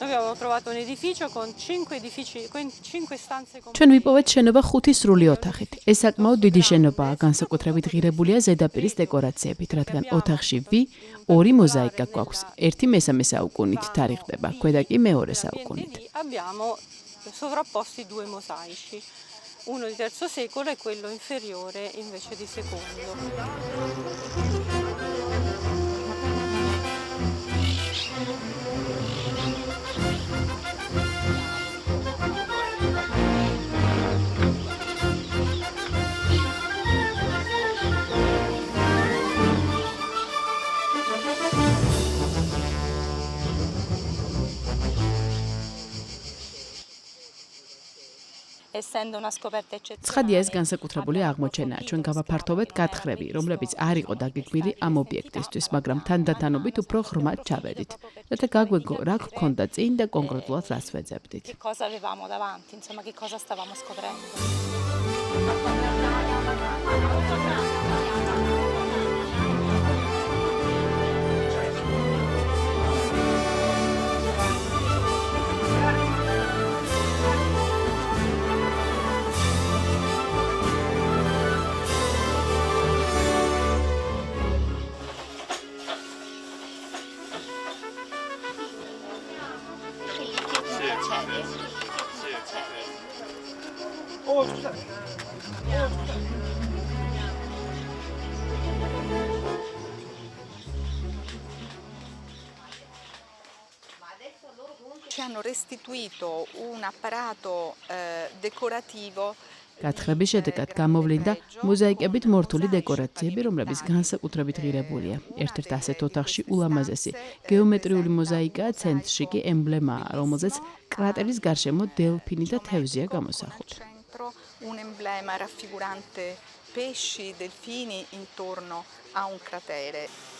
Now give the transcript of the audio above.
abbiamo trovato un edificio con 5 stanze. ჩვენ ვიპოვეთ შენობა 5 სრული ოთახით. ეს საკმაოდ დიდი შენობაა, განსაკუთრებით ღირებულია ზედაპირის დეკორაციებით, რადგან ოთახში ორი მოზაიკა გვაქვს. ერთი მესამე საუკუნით თარიღდება, ქვედა კი მეორე საუკუნით. Abbiamo sovrapposti due mosaici. Uno di III secolo e quello inferiore invece di secondo. ცხადია ეს განსაკუთრებული აღმოჩენაა. ჩვენ გავაფართოვეთ გათხრები, რომლებიც არ იყო დაგეგმილი ამ ობიექტისთვის, მაგრამ თანდათანობით უფრო ღრმად ჩავედით. რათა გაგვეგო რა გქონდა წინ და კონკრეტულად რას ვეძებდით. Ci hanno restituito un apparato decorativo. გათხრების შედეგად გამოვლინდა მოზაიკებით მორთული დეკორაციები, რომლებიც განსაკუთრებით ღირებულია. ერთ-ერთ ასეთ ოთახში ულამაზესი გეომეტრიული მოზაიკაა, ცენტრში კი ემბლემაა, რომელზეც კრატერის გარშემო დელფინი და თევზია გამოსახული. Un emblema raffigurante pesci, delfini intorno a un cratere.